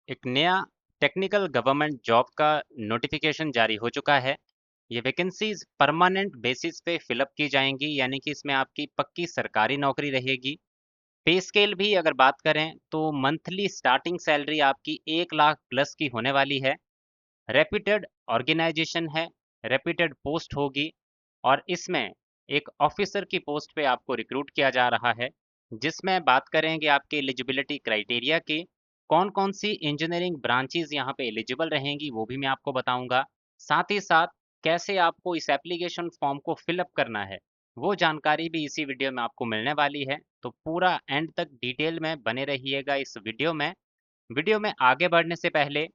एक नया technical government job का नोटिफिकेशन जारी हो चुका है। ये वैकेंसीज परमानेंट बेसिस पे फिलअप की जाएंगी, यानी कि इसमें आपकी पक्की सरकारी नौकरी रहेगी। पे स्केल भी अगर बात करें तो मंथली स्टार्टिंग सैलरी आपकी 1 लाख प्लस की होने वाली है। रेप्यूटेड ऑर्गेनाइजेशन है, रेप्यूटेड पोस्ट होगी और इसमें एक ऑफिसर की पोस्ट पे आपको रिक्रूट किया जा रहा है। जिसमें बात करेंगे आपके एलिजिबिलिटी क्राइटेरिया की, कौन कौन सी इंजीनियरिंग ब्रांचेज यहाँ पे एलिजिबल रहेंगी वो भी मैं आपको बताऊंगा। साथ ही साथ कैसे आपको इस एप्लीकेशन फॉर्म को फिलअप करना है वो जानकारी भी इसी वीडियो में आपको मिलने वाली है। तो पूरा एंड तक डिटेल में बने रहिएगा इस वीडियो में आगे बढ़ने से पहले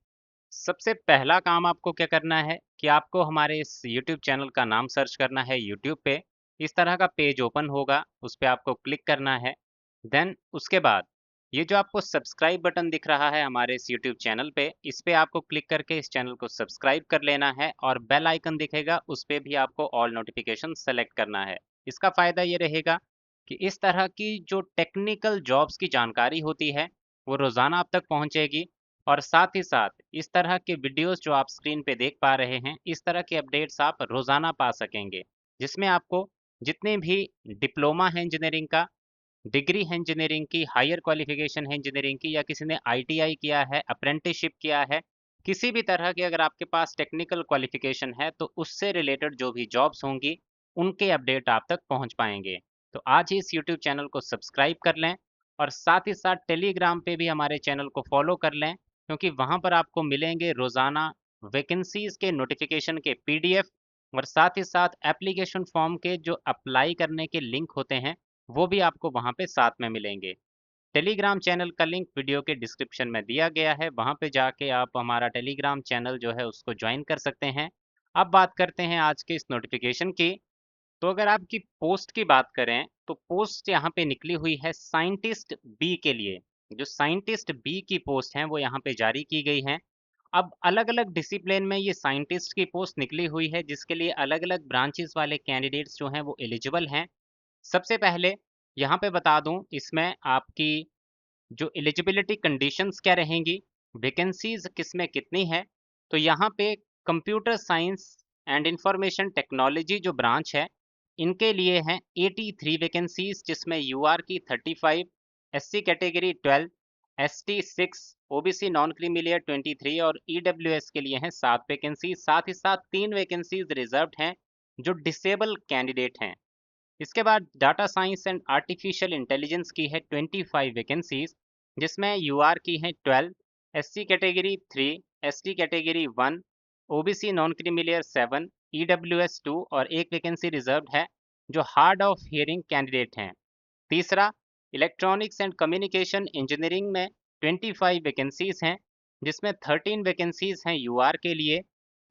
सबसे पहला काम आपको क्या करना है कि आपको हमारे इस YouTube चैनल का नाम सर्च करना है YouTube पे। इस तरह का पेज ओपन होगा, उस पे आपको क्लिक करना है। देन उसके बाद ये जो आपको सब्सक्राइब बटन दिख रहा है हमारे इस YouTube चैनल पे, इस पे आपको क्लिक करके इस चैनल को सब्सक्राइब कर लेना है और बेल आइकन दिखेगा उस पे भी आपको ऑल नोटिफिकेशन सेलेक्ट करना है। इसका फ़ायदा ये रहेगा कि इस तरह की जो टेक्निकल जॉब्स की जानकारी होती है वो रोज़ाना आप तक पहुँचेगी। और साथ ही साथ इस तरह के वीडियोस जो आप स्क्रीन पे देख पा रहे हैं, इस तरह के अपडेट्स आप रोज़ाना पा सकेंगे, जिसमें आपको जितने भी डिप्लोमा है इंजीनियरिंग का, डिग्री है इंजीनियरिंग की, हायर क्वालिफिकेशन है इंजीनियरिंग की, या किसी ने आईटीआई किया है, अप्रेंटिसशिप किया है, किसी भी तरह की अगर आपके पास टेक्निकल क्वालिफिकेशन है तो उससे रिलेटेड जो भी जॉब्स होंगी उनके अपडेट आप तक पहुंच पाएंगे। तो आज ही इस यूट्यूब चैनल को सब्सक्राइब कर लें और साथ ही साथ टेलीग्राम पे भी हमारे चैनल को फॉलो कर लें, क्योंकि वहां पर आपको मिलेंगे रोज़ाना वैकेंसीज के नोटिफिकेशन के पीडीएफ और साथ ही साथ एप्लीकेशन फॉर्म के जो अप्लाई करने के लिंक होते हैं वो भी आपको वहाँ पे साथ में मिलेंगे। टेलीग्राम चैनल का लिंक वीडियो के डिस्क्रिप्शन में दिया गया है, वहाँ पे जाके आप हमारा टेलीग्राम चैनल जो है उसको ज्वाइन कर सकते हैं। अब बात करते हैं आज के इस नोटिफिकेशन की। तो अगर आपकी पोस्ट की बात करें तो पोस्ट यहाँ पे निकली हुई है साइंटिस्ट बी के लिए। जो साइंटिस्ट बी की पोस्ट हैं वो यहाँ पे जारी की गई हैं। अब अलग अलग डिसिप्लिन में ये साइंटिस्ट की पोस्ट निकली हुई है, जिसके लिए अलग अलग ब्रांचेस वाले कैंडिडेट्स जो हैं वो एलिजिबल हैं। सबसे पहले यहाँ पे बता दूं इसमें आपकी जो एलिजिबिलिटी कंडीशंस क्या रहेंगी, वैकेंसीज किसमें कितनी है। तो यहाँ पे computer science and information technology जो ब्रांच है इनके लिए हैं 83 वैकेंसीज, जिसमें यूआर की 35, SC category 12, ST 6, OBC non creamy layer 23 और ईडब्ल्यूएस के लिए हैं 7 वैकेंसीज। साथ ही साथ 3 वैकेंसीज रिजर्व्ड हैं जो डिसेबल कैंडिडेट हैं। इसके बाद data science and artificial intelligence की है 25 वैकेंसीज, जिसमें यूआर की हैं 12, SC category 3, ST category 1, OBC non creamy layer 7, EWS 2 और एक वैकेंसी रिजर्व्ड है जो हार्ड ऑफ हियरिंग कैंडिडेट हैं। तीसरा, इलेक्ट्रॉनिक्स एंड कम्युनिकेशन इंजीनियरिंग में 25 वैकेंसीज हैं, जिसमें 13 वैकेंसीज हैं यूआर के लिए,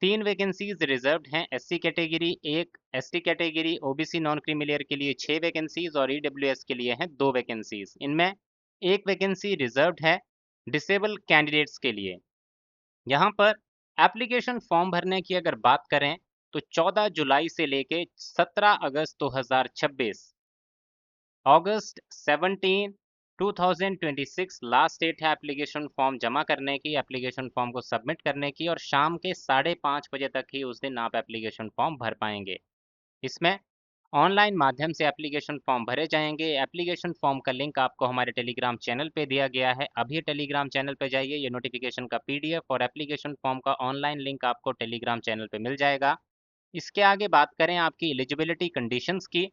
3 वैकेंसीज रिजर्व्ड हैं SC category 1, ST category OBC non creamy layer के लिए 6 वैकेंसीज और ईडब्ल्यूएस के लिए हैं 2 वैकेंसीज। इनमें एक वैकेंसी रिजर्व्ड है डिसेबल कैंडिडेट्स के लिए। यहाँ पर एप्लीकेशन फॉर्म भरने की अगर बात करें तो 14 जुलाई से लेके 17 अगस्त 2026, अगस्त 17 2026 लास्ट डेट है एप्लीकेशन फॉर्म जमा करने की, एप्लीकेशन फॉर्म को सबमिट करने की, और शाम के 5:30 बजे तक ही उस दिन आप एप्लीकेशन फॉर्म भर पाएंगे। इसमें ऑनलाइन माध्यम से एप्लीकेशन फॉर्म भरे जाएंगे। एप्लीकेशन फॉर्म का लिंक आपको हमारे टेलीग्राम चैनल पे दिया गया है, अभी टेलीग्राम चैनल पे जाइए, ये नोटिफिकेशन का पीडीएफ और एप्लीकेशन फॉर्म का ऑनलाइन लिंक आपको टेलीग्राम चैनल पे मिल जाएगा। इसके आगे बात करें आपकी एलिजिबिलिटी कंडीशंस की,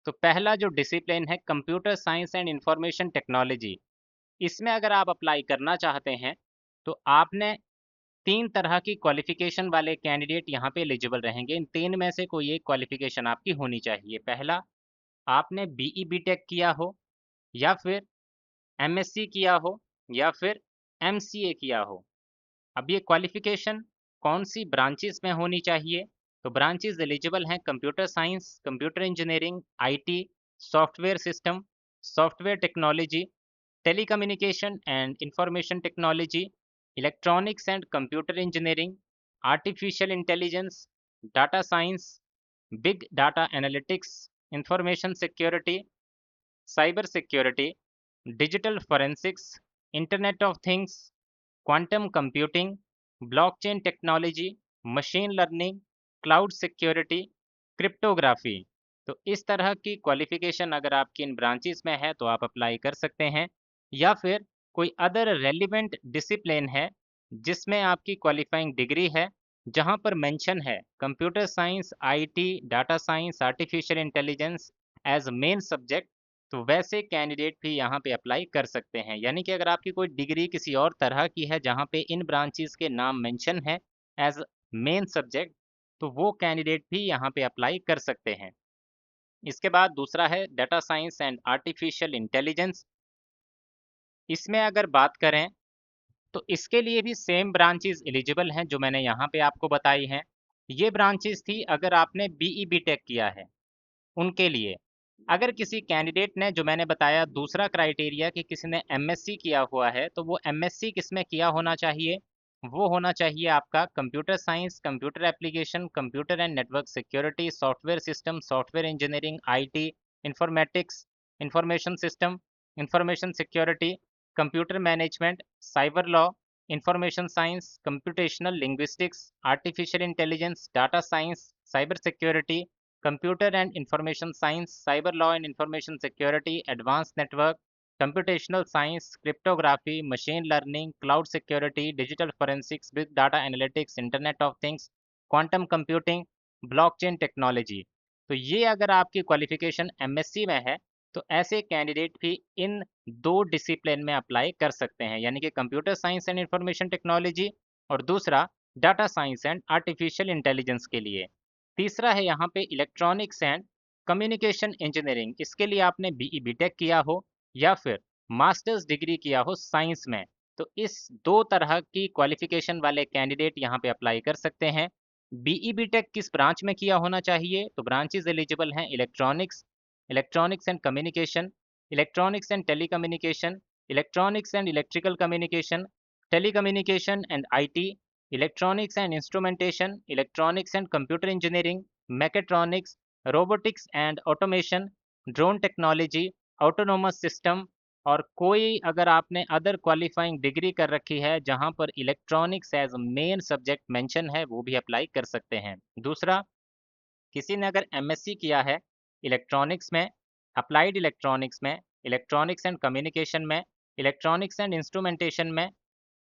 तो पहला जो डिसिप्लिन है computer science and information technology, इसमें अगर आप अप्लाई करना चाहते हैं तो आपने 3 तरह की क्वालिफिकेशन वाले कैंडिडेट यहाँ पे एलिजिबल रहेंगे। इन 3 में से कोई एक क्वालिफिकेशन आपकी होनी चाहिए। पहला, आपने बीई बीटेक किया हो, या फिर एमएससी किया हो, या फिर एमसीए किया हो। अब ये क्वालिफिकेशन कौन सी ब्रांचेस में होनी चाहिए, तो ब्रांचेस एलिजिबल हैं computer science, computer engineering, IT, software system, software technology, telecommunication and information technology, electronics and computer engineering, artificial intelligence, data science, big data analytics, information security, cyber security, digital forensics, internet of things, quantum computing, blockchain technology, machine learning, cloud security, cryptography. तो इस तरह की qualification अगर आपकी इन branches में है तो आप अप्लाई कर सकते हैं, या फिर कोई अदर रेलिवेंट डिसिप्लिन है जिसमें आपकी क्वालिफाइंग डिग्री है, जहां पर मेंशन है computer science, IT, data science, artificial intelligence as main subject, तो वैसे कैंडिडेट भी यहाँ पे अप्लाई कर सकते हैं। यानी कि अगर आपकी कोई डिग्री किसी और तरह की है जहाँ पे इन ब्रांचेस के नाम मेंशन है एज मेन सब्जेक्ट, तो वो कैंडिडेट भी यहाँ पे अप्लाई कर सकते हैं। इसके बाद दूसरा है data science and artificial intelligence. इसमें अगर बात करें तो इसके लिए भी सेम ब्रांचेस एलिजिबल हैं जो मैंने यहाँ पे आपको बताई हैं। ये ब्रांचेस थी अगर आपने बीई बीटेक किया है उनके लिए। अगर किसी कैंडिडेट ने, जो मैंने बताया दूसरा क्राइटेरिया कि किसी ने एमएससी किया हुआ है, तो वो एमएससी किसमें किया होना चाहिए? वो होना चाहिए आपका computer science, computer application, computer and network security, software system, software engineering, IT, informatics, information system, information security, computer management, cyber law, information science, computational linguistics, artificial intelligence, data science, cyber security, computer and information science, cyber law and information security, advance network, computational science, cryptography, machine learning, cloud security, digital forensics, big data analytics, internet of things, quantum computing, blockchain technology. तो ये अगर आपकी qualification MSc में है तो ऐसे candidate भी इन दो डिसिप्लिन में अप्लाई कर सकते हैं, यानी कि computer science and information technology और दूसरा data science and artificial intelligence के लिए। तीसरा है यहाँ पे इलेक्ट्रॉनिक्स एंड कम्युनिकेशन इंजीनियरिंग। इसके लिए आपने बीई बीटेक किया हो या फिर मास्टर्स डिग्री किया हो साइंस में, तो इस दो तरह की क्वालिफिकेशन वाले कैंडिडेट यहाँ पे अप्लाई कर सकते हैं। बीई बीटेक किस ब्रांच में किया होना चाहिए? तो ब्रांचेस एलिजिबल हैं electronics, electronics and communication, electronics and telecommunication, electronics and electrical communication, telecommunication and IT, electronics and instrumentation, electronics and computer engineering, mechatronics, robotics and automation, drone technology, autonomous system, और कोई अगर आपने other qualifying degree कर रखी है जहां पर electronics as main subject mention है, वो भी अप्लाई कर सकते हैं। दूसरा, किसी ने अगर एमएससी किया है इलेक्ट्रॉनिक्स में, अप्लाइड इलेक्ट्रॉनिक्स में, इलेक्ट्रॉनिक्स एंड कम्युनिकेशन में, इलेक्ट्रॉनिक्स एंड इंस्ट्रूमेंटेशन में,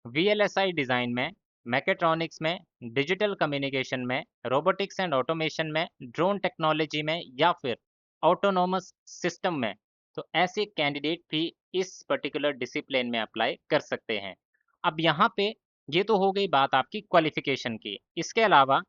वीएलएसआई डिज़ाइन में, मैकेट्रॉनिक्स में, डिजिटल कम्युनिकेशन में, रोबोटिक्स एंड ऑटोमेशन में, ड्रोन टेक्नोलॉजी में, या फिर ऑटोनोमस सिस्टम में, तो ऐसे कैंडिडेट भी इस पर्टिकुलर डिसिप्लिन में अप्लाई कर सकते हैं। अब यहाँ पे ये तो हो गई बात आपकी क्वालिफिकेशन की। इसके अलावा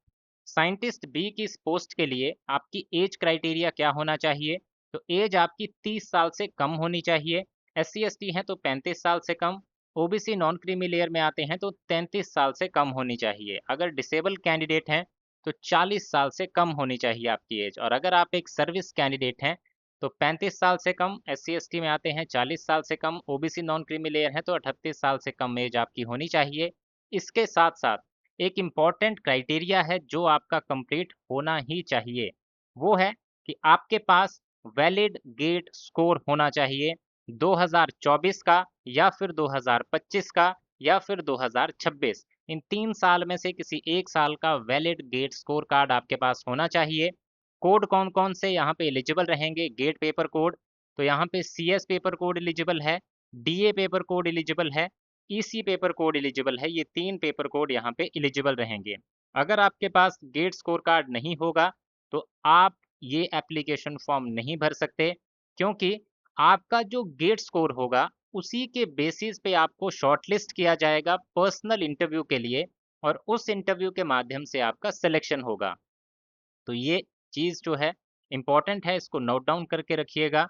साइंटिस्ट बी की इस पोस्ट के लिए आपकी एज क्राइटेरिया क्या होना चाहिए? तो एज आपकी 30 साल से कम होनी चाहिए। एस सी एस टी हैं तो 35 साल से कम, ओबीसी नॉन क्रीमी लेयर में आते हैं तो 33 साल से कम होनी चाहिए। अगर डिसेबल कैंडिडेट हैं तो 40 साल से कम होनी चाहिए आपकी एज, और अगर आप एक सर्विस कैंडिडेट हैं तो 35 साल से कम, एस सी एस टी में आते हैं 40 साल से कम, ओबीसी नॉन क्रीमी लेयर है तो 38 साल से कम एज आपकी होनी चाहिए। इसके साथ साथ एक इम्पॉर्टेंट क्राइटेरिया है जो आपका कंप्लीट होना ही चाहिए, वो है कि आपके पास वैलिड गेट स्कोर होना चाहिए 2024 का, या फिर 2025 का, या फिर 2026। इन 3 साल में से किसी एक साल का वैलिड गेट स्कोर कार्ड आपके पास होना चाहिए। कोड कौन कौन से यहाँ पे एलिजिबल रहेंगे गेट पेपर कोड? तो यहाँ पे C S paper code eligible है, डीए पेपर कोड एलिजिबल है, ईसी पेपर कोड एलिजिबल है। ये 3 पेपर कोड यहाँ पे एलिजिबल रहेंगे। अगर आपके पास गेट स्कोर कार्ड नहीं होगा तो आप ये एप्लीकेशन फॉर्म नहीं भर सकते, क्योंकि आपका जो गेट स्कोर होगा उसी के बेसिस पे आपको शॉर्टलिस्ट किया जाएगा पर्सनल इंटरव्यू के लिए, और उस इंटरव्यू के माध्यम से आपका सिलेक्शन होगा। तो ये चीज़ जो है इम्पॉर्टेंट है, इसको नोट डाउन करके रखिएगा।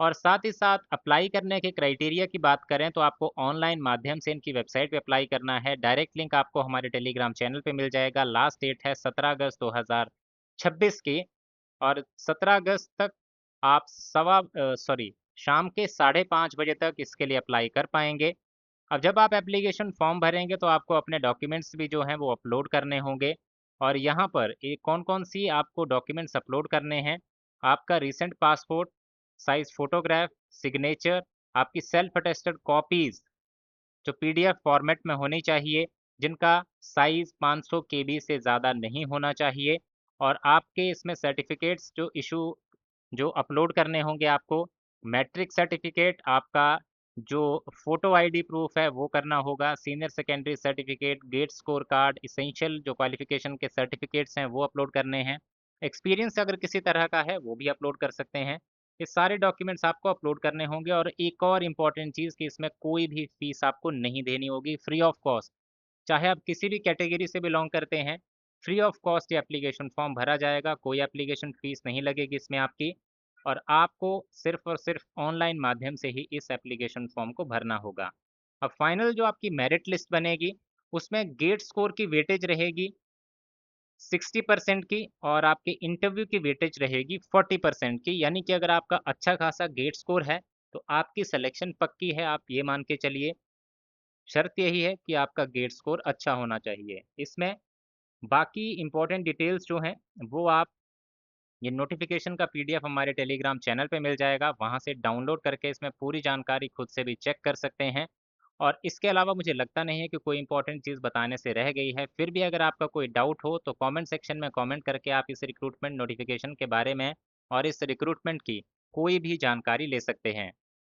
और साथ ही साथ अप्लाई करने के क्राइटेरिया की बात करें तो आपको ऑनलाइन माध्यम से इनकी वेबसाइट पे अप्लाई करना है। डायरेक्ट लिंक आपको हमारे टेलीग्राम चैनल पे मिल जाएगा। लास्ट डेट है 17 अगस्त 2026 की, और 17 अगस्त तक आप शाम के 5:30 बजे तक इसके लिए अप्लाई कर पाएंगे। अब जब आप एप्लीकेशन फॉर्म भरेंगे तो आपको अपने डॉक्यूमेंट्स भी जो हैं वो अपलोड करने होंगे, और यहाँ पर एक कौन कौन सी आपको डॉक्यूमेंट्स अपलोड करने हैं? आपका recent passport size photograph, signature, आपकी सेल्फ अटेस्टेड कॉपीज़ जो पीडीएफ फॉर्मेट में होनी चाहिए, जिनका साइज़ 500 केबी से ज़्यादा नहीं होना चाहिए, और आपके इसमें सर्टिफ़िकेट्स जो अपलोड करने होंगे आपको, मैट्रिक सर्टिफ़िकेट, आपका जो फ़ोटो आईडी प्रूफ़ है वो करना होगा, senior secondary certificate, GATE score card, essential जो क्वालिफ़िकेशन के सर्टिफ़िकेट्स हैं वो अपलोड करने हैं। एक्सपीरियंस अगर किसी तरह का है वो भी अपलोड कर सकते हैं। ये सारे डॉक्यूमेंट्स आपको अपलोड करने होंगे, और एक और इम्पॉर्टेंट चीज़ कि इसमें कोई भी फ़ीस आपको नहीं देनी होगी, फ्री ऑफ कॉस्ट। चाहे आप किसी भी कैटेगरी से बिलॉन्ग करते हैं, फ्री ऑफ कॉस्ट ये एप्लीकेशन फॉर्म भरा जाएगा, कोई एप्लीकेशन फ़ीस नहीं लगेगी इसमें आपकी, और आपको सिर्फ़ और सिर्फ़ ऑनलाइन माध्यम से ही इस एप्लीकेशन फॉर्म को भरना होगा। अब फाइनल जो आपकी मेरिट लिस्ट बनेगी, उसमें गेट स्कोर की वेटेज रहेगी 60% की, और आपके इंटरव्यू की वेटेज रहेगी 40% की, यानी कि अगर आपका अच्छा खासा गेट स्कोर है, तो आपकी सिलेक्शन पक्की है, आप ये मान के चलिए। शर्त यही है कि आपका गेट स्कोर अच्छा होना चाहिए। इसमें बाकी इम्पोर्टेंट डिटेल्स जो हैं, वो आप, ये नोटिफिकेशन का पीडीएफ हमारे टेलीग्राम चैनल पे मिल जाएगा, वहाँ से डाउनलोड करके इसमें पूरी जानकारी खुद से भी चेक कर सकते हैं। और इसके अलावा मुझे लगता नहीं है कि कोई इंपॉर्टेंट चीज़ बताने से रह गई है। फिर भी अगर आपका कोई डाउट हो तो कमेंट सेक्शन में कमेंट करके आप इस रिक्रूटमेंट नोटिफिकेशन के बारे में और इस रिक्रूटमेंट की कोई भी जानकारी ले सकते हैं।